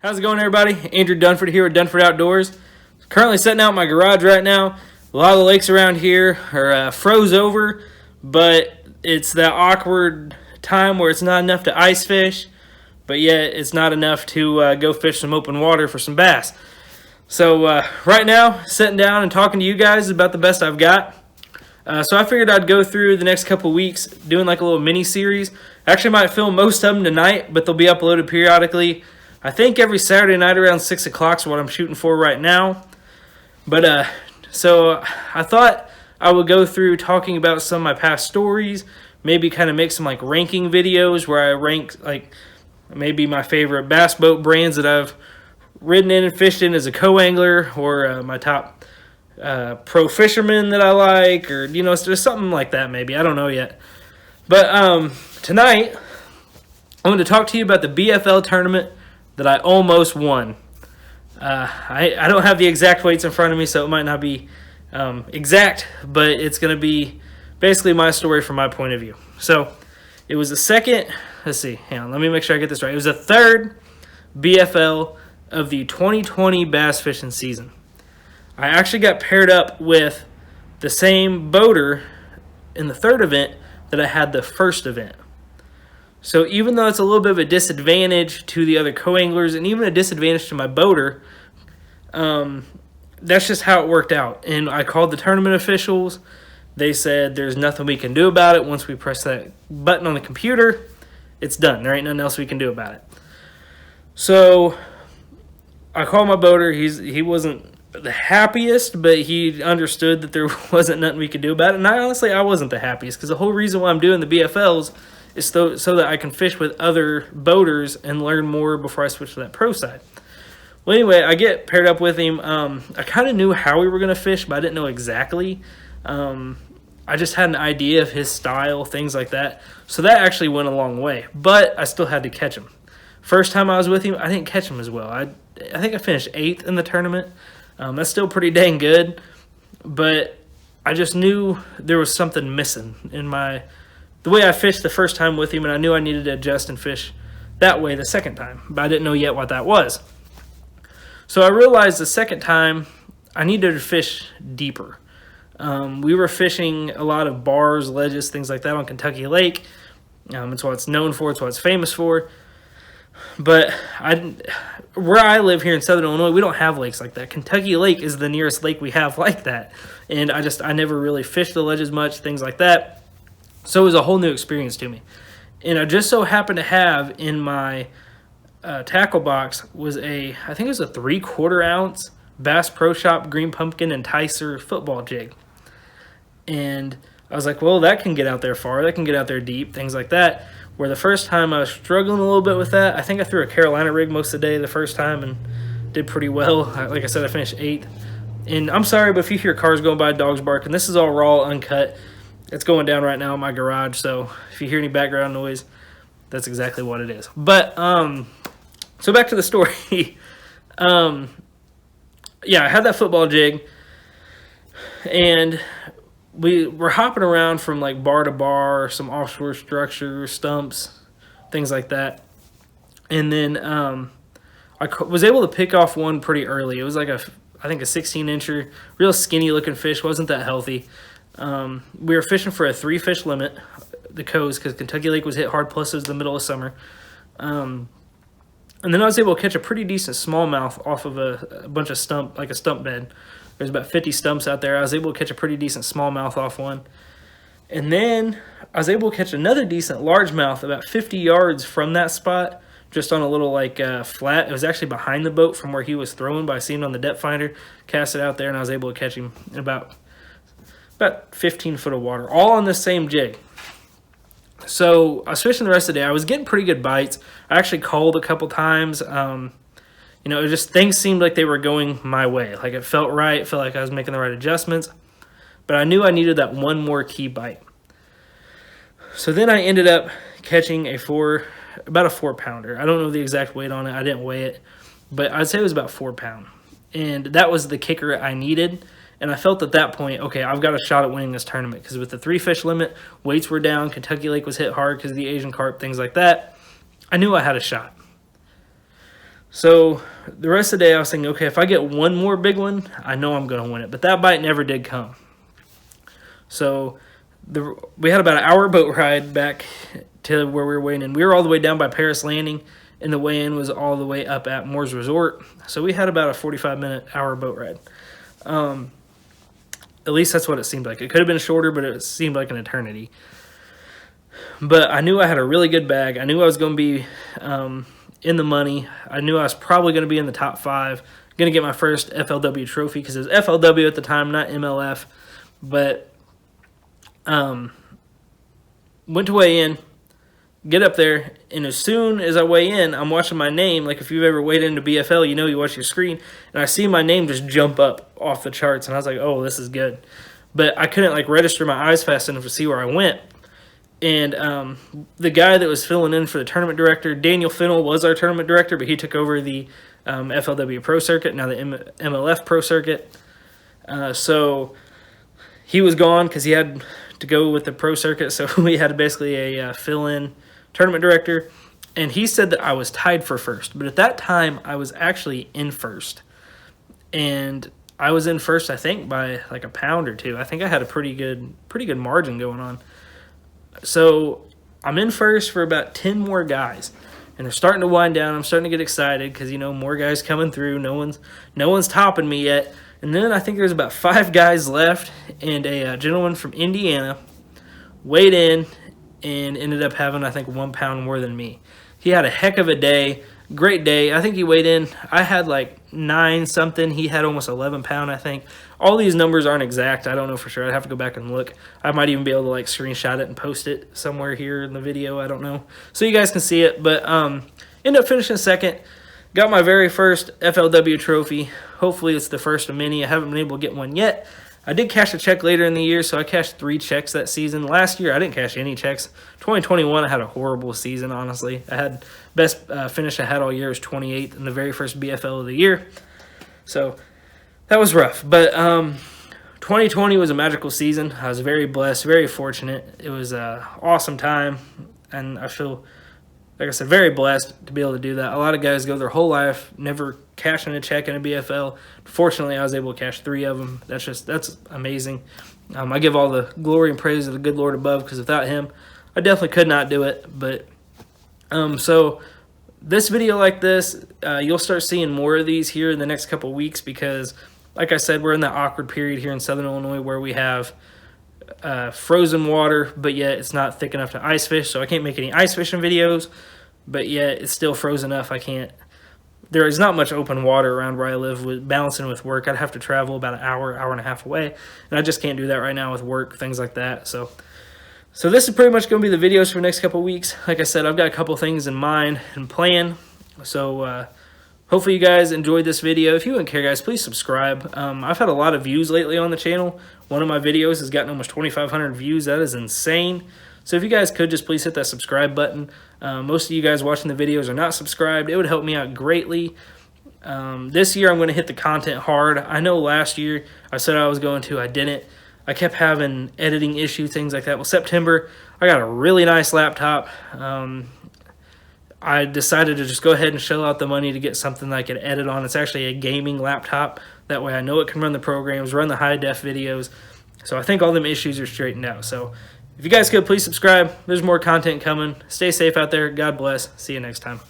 How's it going, everybody? Andrew Dunford here with Dunford Outdoors. Currently setting out my garage right now. A lot of the lakes around here are froze over, but it's that awkward time where it's not enough to ice fish, but yet it's not enough to go fish some open water for some bass. So right now, sitting down and talking to you guys about the best I've got. So I figured I'd go through the next couple weeks doing like a little mini series. Actually, I might film most of them tonight, but they'll be uploaded periodically. I think every Saturday night around 6 o'clock is what I'm shooting for right now. But so I thought I would go through talking about some of my past stories, maybe kind of make some like ranking videos where I rank like maybe my favorite bass boat brands that I've ridden in and fished in as a co-angler, or my top pro fisherman that I like, or it's just something like that maybe. I don't know yet. But tonight I'm going to talk to you about the BFL tournament that I almost won. I don't have the exact weights in front of me, so it might not be exact, but it's going to be basically my story from my point of view. So it was the second, let's see, hang on, let me make sure I get this right. It was the third BFL of the 2020 bass fishing season. I actually got paired up with the same boater in the third event that I had the first event. So even though it's a little bit of a disadvantage to the other co-anglers and even a disadvantage to my boater, that's just how it worked out. And I called the tournament officials. They said there's nothing we can do about it. Once we press that button on the computer, it's done. There ain't nothing else we can do about it. So I called my boater. He wasn't the happiest, but he understood that there wasn't nothing we could do about it. And I wasn't the happiest, because the whole reason why I'm doing the BFLs is so that I can fish with other boaters and learn more before I switch to that pro side. Well, anyway, I get paired up with him. I kind of knew how we were going to fish, but I didn't know exactly. I just had an idea of his style, things like that. So that actually went a long way, but I still had to catch him. First time I was with him, I didn't catch him as well. I think I finished 8th in the tournament. That's still pretty dang good, but I just knew there was something missing in the way I fished the first time with him, and I knew I needed to adjust and fish that way the second time, but I didn't know yet what that was. So I realized the second time I needed to fish deeper. We were fishing a lot of bars, ledges, things like that on Kentucky Lake. It's what it's known for. It's what it's famous for. But where I live here in Southern Illinois, we don't have lakes like that. Kentucky Lake is the nearest lake we have like that. And I never really fished the ledges much, things like that. So it was a whole new experience to me. And I just so happened to have in my tackle box was I think it was a 3/4 ounce Bass Pro Shop Green Pumpkin Enticer football jig. And I was like, well, that can get out there far. That can get out there deep, things like that. Where the first time I was struggling a little bit with that. I think I threw a Carolina rig most of the day the first time and did pretty well. Like I said, I finished 8th. And I'm sorry, but if you hear cars going by, dogs barking, this is all raw, uncut. It's going down right now in my garage, so if you hear any background noise, that's exactly what it is. But, so back to the story. Yeah, I had that football jig, and we were hopping around from like bar to bar, some offshore structures, stumps, things like that. And then I was able to pick off one pretty early. It was like I think a 16-incher, real skinny looking fish, wasn't that healthy. We were fishing for a 3-fish limit, the coast, because Kentucky Lake was hit hard, plus it was the middle of summer. And then I was able to catch a pretty decent smallmouth off of a bunch of stump bed. There's about 50 stumps out there. I was able to catch a pretty decent smallmouth off one. And then I was able to catch another decent largemouth about 50 yards from that spot, just on a little flat. It was actually behind the boat from where he was throwing, but I seen it on the depth finder, cast it out there, and I was able to catch him in about 15 foot of water, all on the same jig. So I was fishing the rest of the day. I was getting pretty good bites. I actually called a couple times. It just things seemed like they were going my way. Like it felt right. It felt like I was making the right adjustments. But I knew I needed that one more key bite. So then I ended up catching about a 4-pounder. I don't know the exact weight on it. I didn't weigh it. But I'd say it was about 4 pounds. And that was the kicker I needed. And I felt at that point, okay, I've got a shot at winning this tournament, because with the 3-fish limit, weights were down, Kentucky Lake was hit hard because of the Asian carp, things like that. I knew I had a shot. So the rest of the day, I was thinking, okay, if I get one more big one, I know I'm going to win it. But that bite never did come. So we had about an hour boat ride back to where we were waiting. And we were all the way down by Paris Landing, and the weigh-in was all the way up at Moore's Resort. So we had about a 45-minute hour boat ride. At least that's what it seemed like. It could have been shorter, but it seemed like an eternity. But I knew I had a really good bag. I knew I was going to be in the money. I knew I was probably going to be in the top 5. Going to get my first FLW trophy because it was FLW at the time, not MLF. But went to weigh in, get up there, and as soon as I weigh in, I'm watching my name. Like if you've ever weighed into BFL, you know you watch your screen, and I see my name just jump up off the charts, and I was like, oh, this is good. But I couldn't like register my eyes fast enough to see where I went. And the guy that was filling in for the tournament director, Daniel Fennell, was our tournament director, but he took over the FLW Pro Circuit, now the MLF Pro Circuit. So he was gone because he had to go with the Pro Circuit, so we had basically a fill-in tournament director. And he said that I was tied for first, but at that time, I was actually in first. And I was in first, I think, by like a pound or two. I think I had a pretty good margin going on. So I'm in first for about 10 more guys, and they're starting to wind down. I'm starting to get excited because, you know, more guys coming through. No one's topping me yet. And then I think there's about 5 guys left, and a gentleman from Indiana weighed in and ended up having, I think, 1 pound more than me. He had a heck of a day. Great day. I think he weighed in. I had like 9 something. He had almost 11 pound, I think. All these numbers aren't exact. I don't know for sure. I'd have to go back and look. I might even be able to like screenshot it and post it somewhere here in the video. I don't know. So you guys can see it. But ended up finishing second. Got my very first FLW trophy. Hopefully it's the first of many. I haven't been able to get one yet. I did cash a check later in the year, so I cashed 3 checks that season. Last year, I didn't cash any checks. 2021, I had a horrible season, honestly. I had best finish I had all year was 28th in the very first BFL of the year. So that was rough. But 2020 was a magical season. I was very blessed, very fortunate. It was an awesome time, and I feel, like I said, very blessed to be able to do that. A lot of guys go their whole life never cashing a check in a BFL. Fortunately, I was able to cash 3 of them. That's amazing. I give all the glory and praise to the good Lord above, because without him, I definitely could not do it. But so this video like this, you'll start seeing more of these here in the next couple weeks, because like I said, we're in that awkward period here in Southern Illinois where we have frozen water, but yet it's not thick enough to ice fish, so I can't make any ice fishing videos, but yet it's still frozen enough I can't. There is not much open water around where I live. With balancing with work, I'd have to travel about an hour and a half away, and I just can't do that right now with work, things like that. So this is pretty much going to be the videos for the next couple weeks. Like I said, I've got a couple things in mind and plan, so hopefully you guys enjoyed this video. If you wouldn't care, guys, please subscribe. I've had a lot of views lately on the channel. One of my videos has gotten almost 2,500 views. That is insane. So if you guys could just please hit that subscribe button. Most of you guys watching the videos are not subscribed. It would help me out greatly. This year I'm going to hit the content hard. I know last year I said I was going to. I didn't. I kept having editing issues, things like that. Well, September, I got a really nice laptop. I decided to just go ahead and shell out the money to get something that I could edit on. It's actually a gaming laptop. That way I know it can run the programs, run the high-def videos. So I think all them issues are straightened out. So if you guys could, please subscribe. There's more content coming. Stay safe out there. God bless. See you next time.